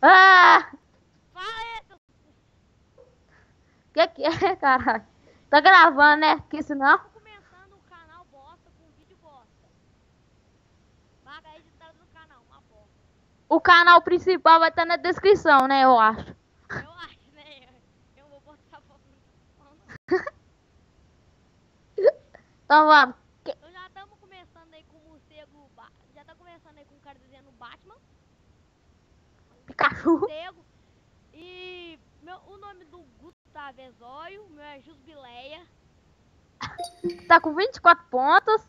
Ah! Fala isso. Que é, caralho? Tá gravando, né? Que senão... Tô começando o canal bosta com vídeo bosta. Vaga registrada no canal, uma bosta. O canal principal vai estar na descrição, né? Eu acho. Eu acho, né? Eu vou botar a foto na descrição, não. Então vamos. Então já estamos começando aí com o morcego. Já tá começando aí com o cara desenhando o Batman. Pikachu. Morcego. E o nome do Gustavo é Zóio. O meu é Jusbileia. Tá com 24 pontos.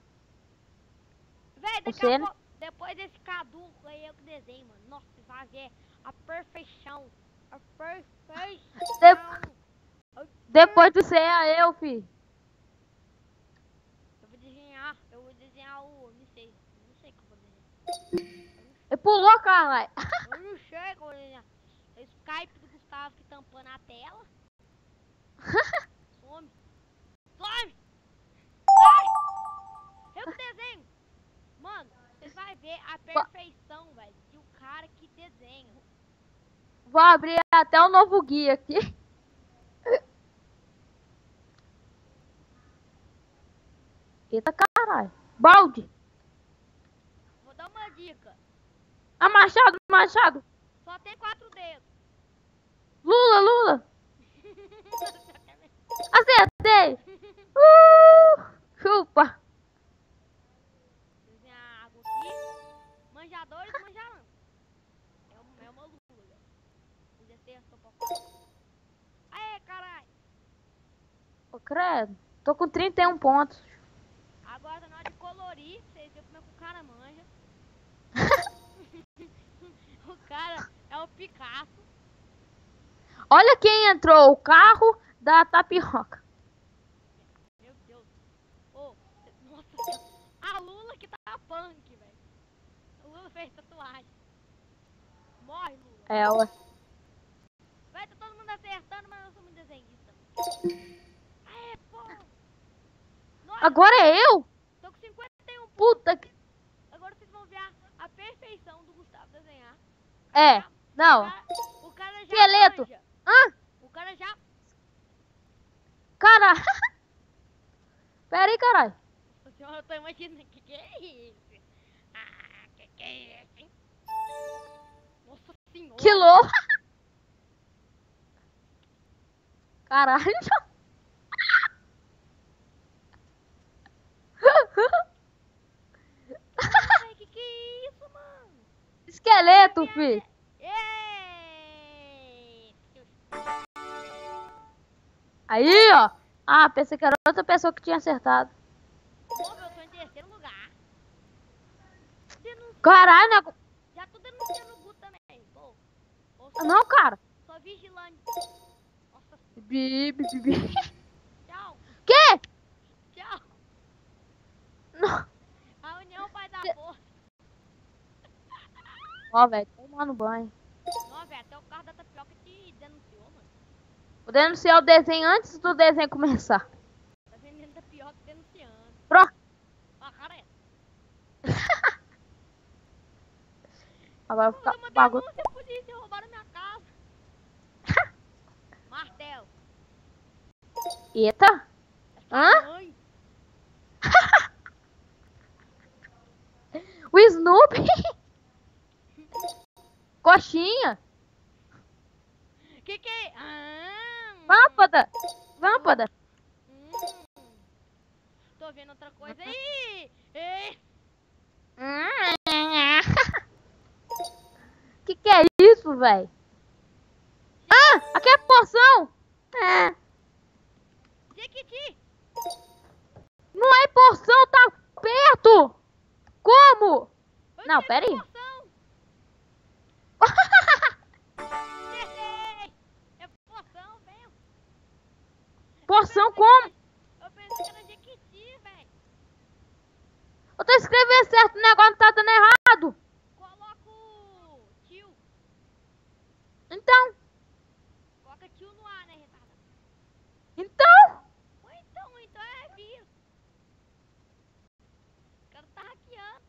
Véi, daqui a Você, né? pouco. Depois desse caduco aí eu que desenho, mano. Nossa, você vai ver a perfeição. A perfeição. Depois de ser é eu, fi. Eu vou desenhar o. Não sei o que eu vou desenhar. Ele pulou, caralho. Eu não sei o que eu vou desenhar. É o Skype do Gustavo que tampando a tela. Some. Some! Sai! Eu que desenho! Mano, vocês vão ver a perfeição, velho, de um cara que desenha. Vou abrir até o novo guia aqui. Eita, caralho. Balde. Vou dar uma dica. Ah, machado, machado. Só tem 4 dedos. Lula, Lula. Acertei. Chupa. Desenhar água aqui. Manjadores, manjarão. É uma lula, velho. Ele acertou pra fora. Aê, caralho. Ô, credo. Tô com 31 pontos. Agora tá na hora de colorir. Vocês viram como é que o cara manja. O cara é o Picasso. Olha quem entrou. O carro da tapioca. Meu Deus. Ô, nossa. A Lula que tá punk, velho. A Lula fez tatuagem. Morre, Lula. É, ué. Vai, tá todo mundo acertando, mas eu sou muito desenhista. Aê, pô. Nossa, Agora é eu? tô com 51 pontos. Puta que... Agora vocês vão ver a perfeição do Gustavo desenhar. É. Não. O cara já Esqueleto. manja. Hã? O cara já... Cara. Pera aí, caralho. Nossa senhora, eu tô imaginando. Que é isso? Ah, que é isso, hein? Nossa senhora. Que louco. Caralho. Porra, velho, que é isso, mano? Esqueleto, fi. Ei! Aí, ó. Ah, pensei que era outra pessoa que tinha acertado. Nossa, eu tô em terceiro lugar. Denuncia. Caralho, né? Já tô denunciando o Guto também. Pô, Não, cara. só vigilante. Nossa, Bi, bi, bi, bi. tchau. Que? Tchau. Não. A união vai dar força. Ó, velho, tô tomando banho. Não, velho, até o carro da tapioca te denunciou, mano. Vou denunciar o desenho antes do desenho começar. Tá vendendo tapioca denunciando. Pronto. Ah, cara, é. Agora Vou ficar fazer uma bagulho. denúncia, polícia, roubaram minha casa. Martelo. Eita. Hã? Mãe. O Snoopy. Coxinha. Que é? Lâmpada. Lâmpada. Tô vendo outra coisa aí. Ei. Que é isso, velho? Ah, aqui é porção. É. Jequiti. Não é porção, tá perto. Como? Eu Não, esqueci pera a aí. porção. Acertei. É porção, velho. Porção como? Eu pensei que era Jequiti, velho. Eu tô escrevendo certo, o negócio tá dando errado. Coloca o tio. Então, Coloca tio no ar, né, retardado? então. Então é vírus. O cara tá hackeando.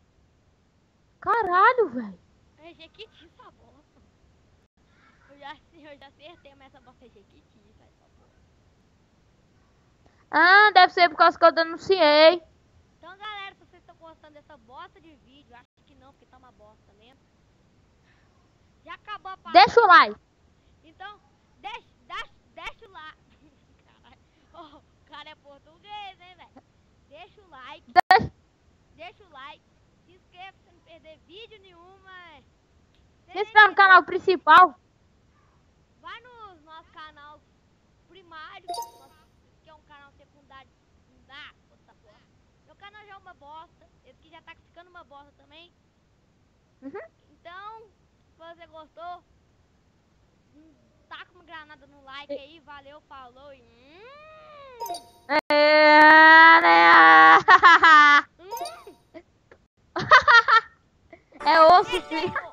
Caralho, velho. É Jequiti essa bosta. eu já acertei, mas essa bosta é jequiti, sai só porra. Ah, deve ser por causa que eu denunciei. Então, galera, se vocês estão gostando dessa bosta de vídeo, acho que não, porque tá uma bosta mesmo. Já acabou a partida. Deixa o like. Então, deixa o like. Caralho. Oh, o cara é português, né, velho? Deixa o like. Deixa o like. Se inscreva pra não perder vídeo nenhum, mas... Se inscreve no canal principal. Vai no nosso canal primário, que é um canal secundário. Não dá, outra porra. Meu canal já é uma bosta. Esse aqui já tá ficando uma bosta também. Uhum. Então, se você gostou, taca uma granada no like aí. Valeu, falou e... É osso, filho.